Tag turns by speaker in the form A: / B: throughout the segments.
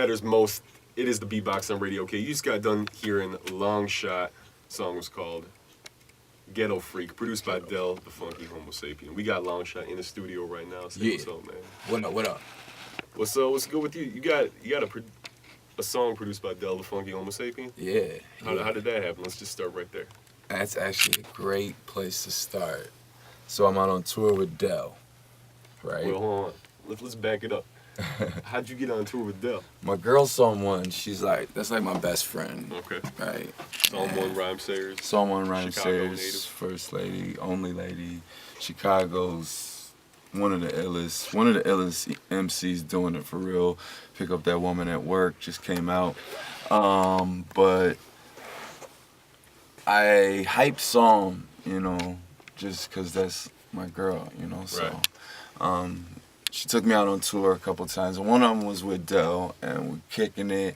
A: matters most. It is the Beatbox on Radio. Okay, you just got done hearing Longshot. Song was called Ghetto Freak, produced by Del, the Funky Homo Sapien. We got Longshot in the studio right now. Say what's up, man.
B: What up? What up?
A: What's good with you? You got a song produced by Del, the Funky Homo Sapien?
B: Yeah.
A: How did that happen? Let's just start right there.
B: That's actually a great place to start. So I'm out on tour with Del, right?
A: Well, hold on. Let's back it up. How'd you get on tour with Del?
B: My girl Someone, she's like, that's like my best friend.
A: Okay.
B: Right.
A: Someone Rhyme Sayers.
B: Someone Rhyme
A: Chicago
B: Sayers,
A: native.
B: first lady, only lady. Chicago's one of the illest MCs doing it for real. Pick Up That Woman at Work just came out. But I hyped Psalm, you know, just because that's my girl, you know, so.
A: Right.
B: She took me out on tour a couple times, and one of them was with Del, and we're kicking it.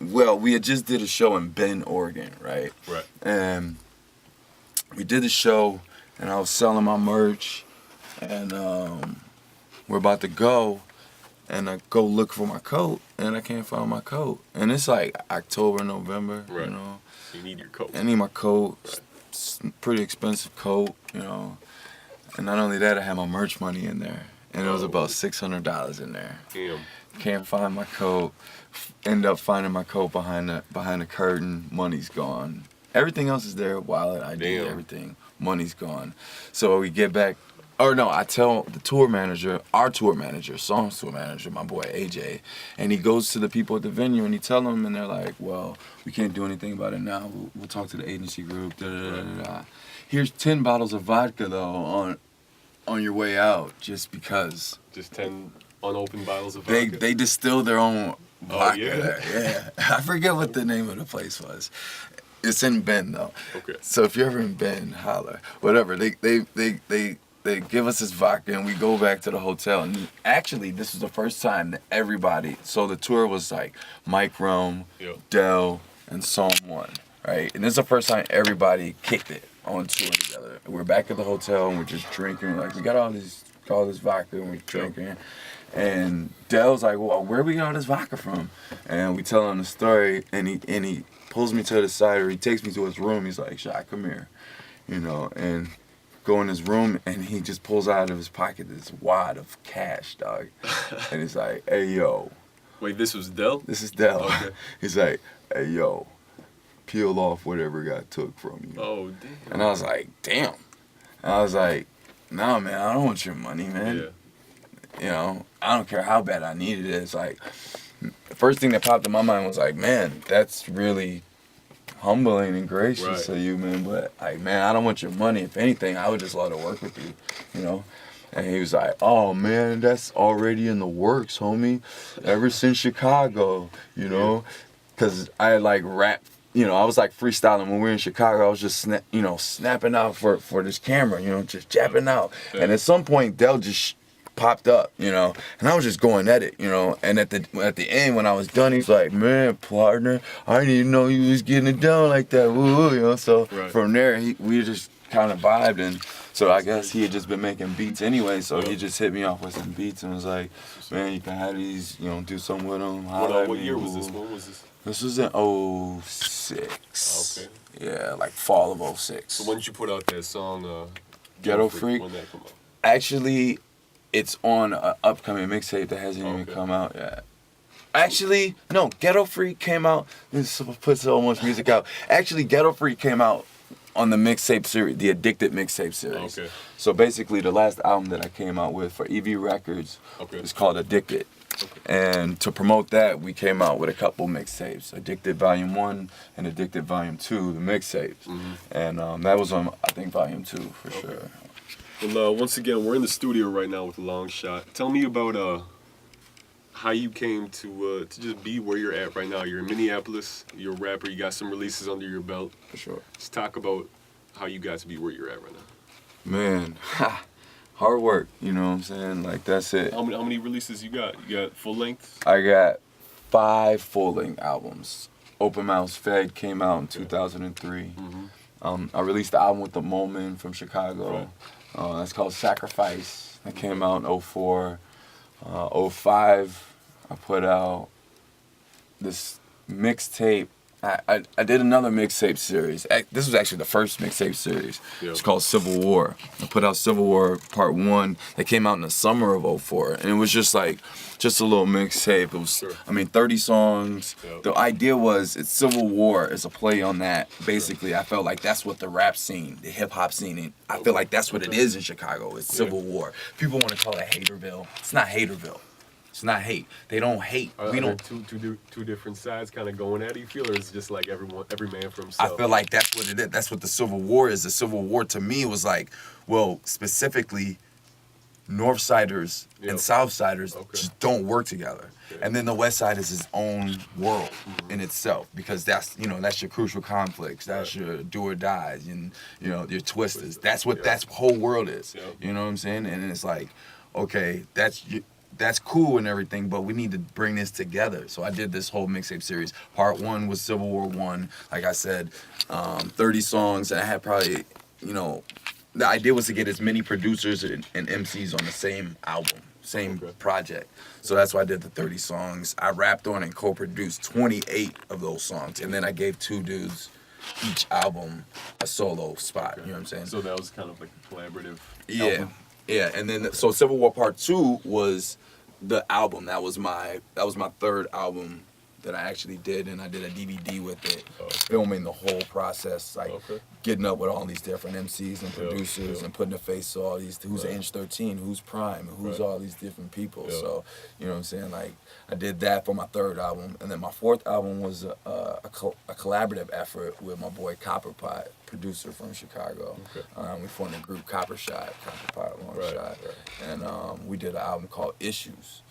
B: Well, we had just did a show in Bend, Oregon, right?
A: Right.
B: And we did the show, and I was selling my merch, and we're about to go, and I go look for my coat, and I can't find my coat. And it's like October, November,
A: Right.
B: you know.
A: So you need your coat.
B: I need my coat.
A: Right.
B: It's a pretty expensive coat, you know. And not only that, I had my merch money in there. And it was about $600 in there.
A: Damn.
B: Can't find my coat. End up finding my coat behind the curtain. Money's gone. Everything else is there. Wallet, ID,
A: Damn.
B: everything. Money's gone. So we get back. Or no, I tell the tour manager, our tour manager, Song's tour manager, my boy AJ, and he goes to the people at the venue and he tell them, and they're like, well, we can't do anything about it now. We'll talk to the agency group. Da, da, da, da, da. Here's 10 bottles of vodka though on your way out, just because.
A: Just 10 unopened bottles of vodka?
B: They distill their own vodka
A: yeah?
B: there. Yeah. I forget what the name of the place was. It's in Bend though.
A: Okay.
B: So if you're ever in Bend, holler. Whatever. They give us this vodka and we go back to the hotel. And actually, this was the first time that everybody. So the tour was like Mike Rome,
A: Yep.
B: Del, and Someone, right? And this is the first time everybody kicked it on tour together. We're back at the hotel and we're just drinking. Like we got all this vodka and we're drinking. And Del's like, well, where we got all this vodka from? And we tell him the story, and he pulls me to the side, or he takes me to his room. He's like, Shaq, come here, you know, and go in his room, and he just pulls out of his pocket this wad of cash, dog. And he's like, hey, yo.
A: Wait, this was Del?
B: This is Del.
A: Okay.
B: He's like, hey, yo, peel off whatever got took from you.
A: Oh, damn.
B: And I was like, damn. And I was like, nah, man, I don't want your money, man.
A: Yeah.
B: You know, I don't care how bad I needed it. It's like, the first thing that popped in my mind was like, man, that's really humbling and gracious of you, man. But like, man, I don't want your money. If anything, I would just love to work with you, you know? And he was like, oh, man, that's already in the works, homie. Ever since Chicago, you know? Because I had like rapped. You know, I was like freestyling when we were in Chicago. I was just, snapping out for this camera, you know, just japping out. Yeah. And at some point, Del just popped up, you know, and I was just going at it, you know. And at the end, when I was done, he's like, man, partner, I didn't even know you was getting it down like that, woo, you know. So from there, we just kind of vibed, and so I guess he had just been making beats anyway. So he just hit me off with some beats and was like, man, you can have these, you know, do something with them.
A: What year was this? When was this?
B: This was in 06.
A: Okay.
B: Yeah, like fall of 06.
A: So when did you put out that song,
B: Ghetto Freak?
A: When that come out?
B: Actually, it's on an upcoming mixtape that hasn't even come out yet. Actually, no, Ghetto Freak came out. This puts so much music out. Actually, Ghetto Freak came out on the mixtape series, the Addicted mixtape series.
A: Okay.
B: So basically, the last album that I came out with for EV Records is called Addicted. Okay. And to promote that, we came out with a couple mixtapes, Addicted Volume 1 and Addicted Volume 2, the mixtapes. Mm-hmm. And that was on, I think, Volume 2 for sure.
A: Well, once again, we're in the studio right now with Longshot. Tell me about how you came to just be where you're at right now. You're in Minneapolis, you're a rapper, you got some releases under your belt.
B: For sure.
A: Just talk about how you got to be where you're at right now.
B: Man, hard work, you know what I'm saying? Like, that's it.
A: How many releases you got? You got full length?
B: I got 5 full-length albums. Open Mouse Fed came out in 2003. Mm-hmm. I released the album with the Moment from Chicago. Right. That's called Sacrifice. That came out in 04. 05, I put out this mixtape. I did another mixtape series. This was actually the first mixtape series.
A: Yep.
B: It's called Civil War. I put out Civil War Part 1 that came out in the summer of '04. And it was just a little mixtape. It was, 30 songs.
A: Yep.
B: The idea was it's Civil War. It's a play on that. Basically, I felt like that's what the rap scene, the hip hop scene, I feel like that's what it is in Chicago. It's Civil War. People want to call it Haterville. It's not Haterville. It's not hate. They don't hate.
A: We don't two different sides kind of going at it, you feel, or it's just like every man for himself?
B: I feel like that's what it is. That's what the Civil War is. The Civil War to me was like, well, specifically, Northsiders and Southsiders just don't work together. And then the West Side is its own world in itself, because that's your crucial conflicts, that's your do or dies, and your twisters. That's what that whole world is. You know what I'm saying? And it's like, okay, that's cool and everything, but we need to bring this together. So I did this whole mixtape series. Part 1 was Civil War 1. Like I said, 30 songs. And I had probably, the idea was to get as many producers and MCs on the same album, same project. So that's why I did the 30 songs. I rapped on and co-produced 28 of those songs. And then I gave 2 dudes each album a solo spot. You know what I'm saying?
A: So that was kind of like a collaborative
B: album. Yeah, and then so Civil War Part 2 was the album. That was my third album that I actually did, and I did a DVD with it, filming the whole process, getting up with all these different MCs and producers and putting a face to all these, who's Inch 13, who's Prime, who's all these different people. So, you know what I'm saying? Like, I did that for my third album, and then my fourth album was a collaborative effort with my boy Copperpot, producer from Chicago. We formed a group, Coppershot, Longshot, and we did an album called Issues.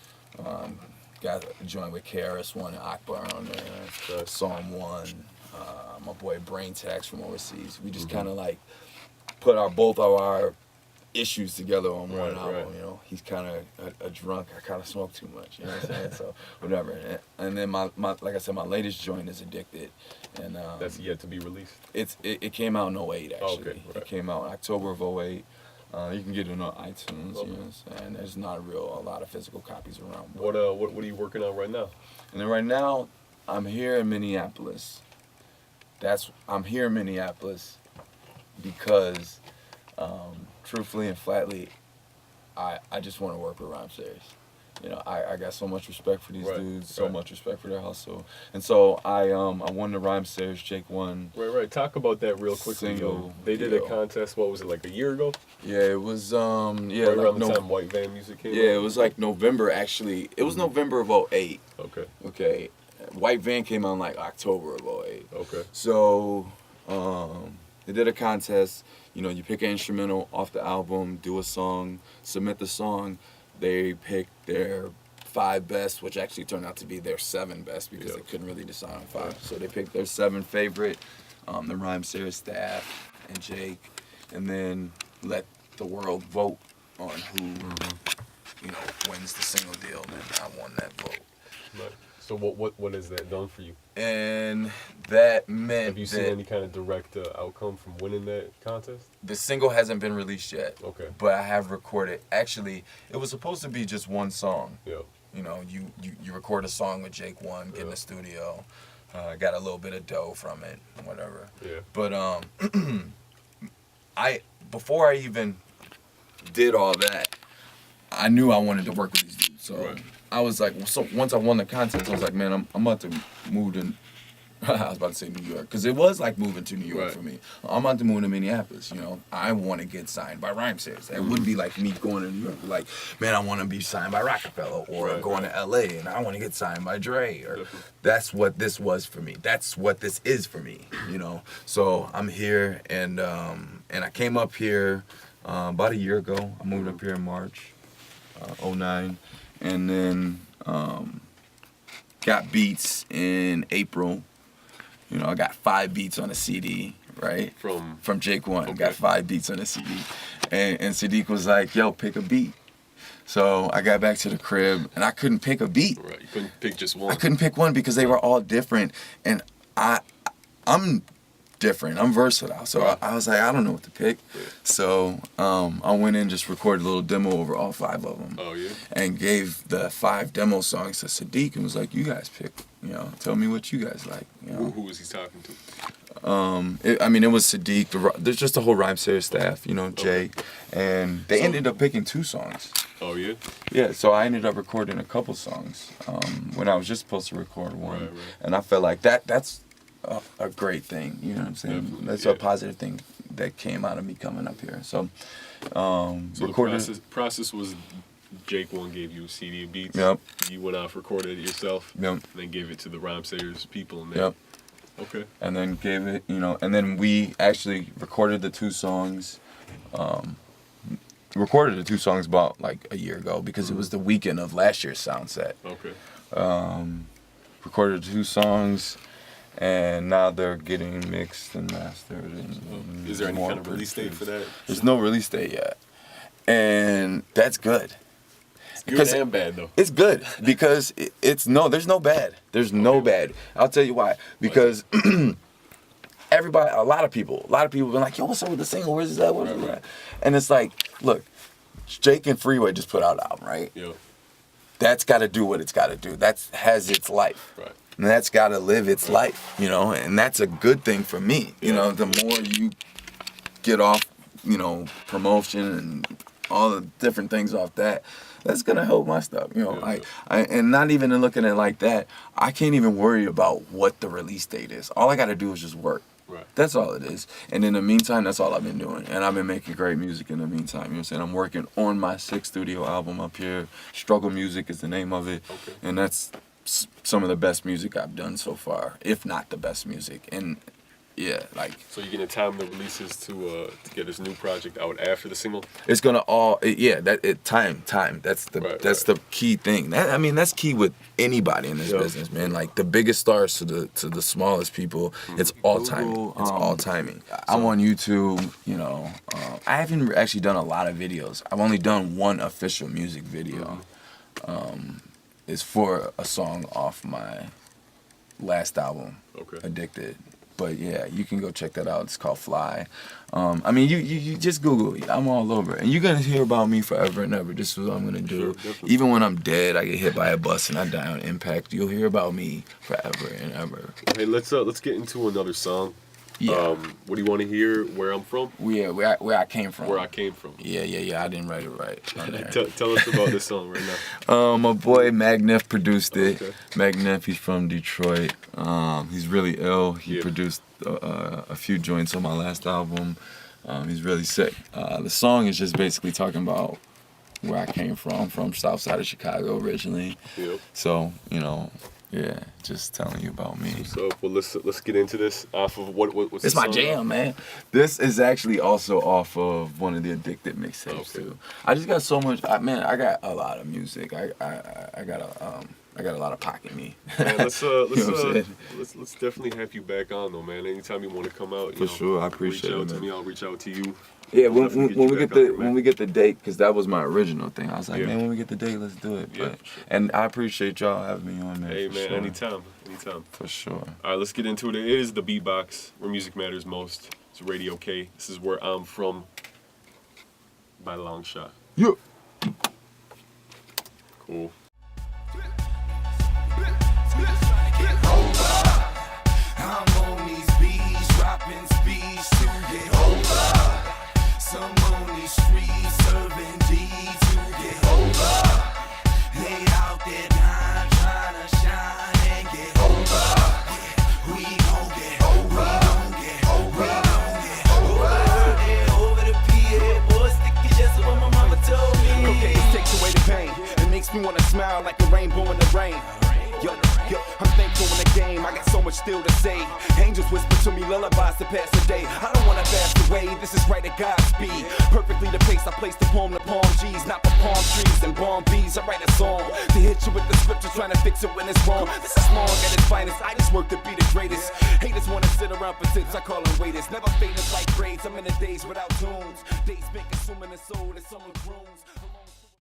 B: Got a joint with KRS-One and Akbar on there, Song 1, my boy Brain Tax from overseas. We just kind of like put both of our issues together on one album. He's kind of a drunk. I kind of smoke too much. You know what I'm saying? So whatever. And then my like I said, my latest joint is Addicted, and
A: that's yet to be released.
B: It came out in '08 actually. It came out in October of '08. You can get it on iTunes, and there's not a lot of physical copies around.
A: What are you working on right now?
B: And then right now, I'm here in Minneapolis. I'm here in Minneapolis because, truthfully and flatly, I just want to work with Rhyme Series. I got so much respect for these dudes, so much respect for their hustle, and so I won the Rhyme Series. Jake won.
A: Right. Talk about that real quickly. They did a contest. What was it, like a year ago?
B: Yeah, it was
A: right around the time White Van music came out.
B: Yeah, it was like November actually. It was November of '08. Okay. White Van came out in like October of '08. So they did a contest. You pick an instrumental off the album, do a song, submit the song. They picked their 5 best, which actually turned out to be their 7 best because they couldn't really decide on 5. So they picked their 7 favorite, the Rhyme Series staff and Jake, and then let the world vote on who wins the single deal. And I won that vote.
A: So what has that done for you?
B: And that meant
A: have you seen any kind of direct outcome from winning that contest?
B: The single hasn't been released yet. But I have recorded. Actually, it was supposed to be just one song. You record a song with Jake One, get in the studio, got a little bit of dough from it, whatever. But before I even did all that, I knew I wanted to work with these dudes. So I was like, so once I won the contest, I was like, man, I'm about to move to, I was about to say New York, because it was like moving to New York for me. I'm about to move to Minneapolis, I want to get signed by Rhyme Series. It wouldn't be like me going to New York, like, man, I want to be signed by Rockefeller, or going to LA, and I want to get signed by Dre, or that's what this was for me. That's what this is for me, So I'm here, and I came up here about a year ago. I moved up here in March, '09. And then got beats in April. I got 5 beats on a CD, right? From Jake One. Got 5 beats on a CD. And Sadiq was like, yo, pick a beat. So I got back to the crib, and I couldn't pick a beat.
A: Right, you couldn't pick just one.
B: I couldn't pick one because they were all different. And I'm different. I'm versatile. So I was like, I don't know what to pick. So I went in, just recorded a little demo over all 5 of them. And gave the 5 demo songs to Sadiq and was like, you guys pick tell me what you guys like.
A: Who was he talking to?
B: It was Sadiq. There's just the whole Rhyme Series staff, Jay, and they ended up picking 2 songs.
A: Oh yeah.
B: Yeah, so I ended up recording a couple songs when I was just supposed to record one,
A: Right.
B: and I felt like that's a great thing. You know what I'm saying?
A: Definitely,
B: That's
A: yeah.
B: a positive thing that came out of me coming up here. So,
A: So
B: recorded.
A: the process was Jake one gave you a CD of beats.
B: Yep.
A: You went off, recorded it yourself.
B: Yep.
A: And then gave it to the Rhyme Sayers people. And
B: Yep.
A: Okay.
B: And then gave it, and then we actually recorded the 2 songs. Recorded the 2 songs about like a year ago because it was the weekend of last year's sound set.
A: Okay.
B: Recorded 2 songs, and now they're getting mixed and mastered. And
A: Is there any
B: more
A: kind of release date for that?
B: There's no release date yet, and that's good.
A: Good and bad though.
B: It's good because there's no bad. There's no bad. I'll tell you why. Because a lot of people been like, yo, what's up with the single? Where's that? Where's that? And it's like, look, Jake and Freeway just put out an album, right?
A: Yeah.
B: That's got to do what it's got to do. That has its life.
A: Right.
B: And that's got to live its life, and that's a good thing for me.
A: Yeah.
B: The more you get off, promotion and all the different things off that's gonna help my stuff. I and not even in looking at it like that, I can't even worry about what the release date is. All I gotta do is just work.
A: Right.
B: That's all it is. And in the meantime, that's all I've been doing. And I've been making great music in the meantime. You know what I'm saying? I'm working on my 6th studio album up here. Struggle Music is the name of it.
A: Okay.
B: And that's some of the best music I've done so far, if not the best music. And yeah, like.
A: So you're gonna time the releases to get this new project out after the single?
B: It's gonna time. That's the key thing. That's key with anybody in this business, man. Like the biggest stars to the smallest people, it's all timing. It's all timing. I'm on YouTube. I haven't actually done a lot of videos. I've only done one official music video. It's for a song off my last album, Addicted. But yeah, you can go check that out. It's called Fly. You just Google it. I'm all over. And you're going to hear about me forever and ever. This is what I'm going to do.
A: Sure,
B: even when I'm dead, I get hit by a bus and I die on impact. You'll hear about me forever and ever.
A: Hey, let's get into another song.
B: Yeah.
A: What do you want to hear? Where I'm from?
B: Yeah, where I came from.
A: Where I came from.
B: Yeah. I didn't write it right.
A: Tell us about this song right now.
B: My boy Magnef produced it.
A: Okay.
B: Magnef, he's from Detroit. He's really ill. He produced a few joints on my last album. He's really sick. The song is just basically talking about where I came from south side of Chicago originally.
A: Yep.
B: So, just telling you about me.
A: So, well, let's get into this off of what's
B: It's my jam, man. This is actually also off of one of the Addicted mixtapes too. I just got so much. I got a lot of music. I got a lot of pocket me.
A: Man, let's
B: You know what I'm
A: let's definitely have you back on though, man. Anytime you want to come out,
B: For sure, I appreciate it,
A: reach out to
B: man.
A: me. I'll reach out to you.
B: Yeah, when
A: Definitely
B: we
A: get
B: get
A: you back on,
B: when we get the date, because that was my original thing. I was like,
A: Yeah.
B: man, when we get the date, let's do it.
A: Yeah,
B: But,
A: for sure.
B: and I appreciate y'all having me on, man.
A: Hey
B: for
A: man,
B: sure.
A: anytime.
B: For sure.
A: All right, let's get into it. It is the Beatbox, where music matters most. It's Radio K. This is Where I'm From by Longshot.
B: Yeah.
A: Cool.
C: I'm on these beats, dropping speeds to get over. Some on these streets, serving D to get over. They out there dying, trying to shine and get over. We gon' get over. Over the PA, boy, stick it just what my mama told me.
D: Cocaine takes away the pain. It makes me wanna smile like a rainbow in the rain. Yo, I'm thankful in the game. I got so much still to say. Angels whisper to me lullabies to pass the day. I don't wanna fast away. This is right at God's speed. Perfectly the pace I place the poem to palm G's, not for palm trees and bomb bees. I write a song to hit you with the scripture, trying to fix it when it's wrong. This is long at its finest. I just work to be the greatest. Haters wanna sit around for tips. I call them waiters. Never famous like braids. I'm in the days without tunes. Days been consuming the soul. It's summer grooms.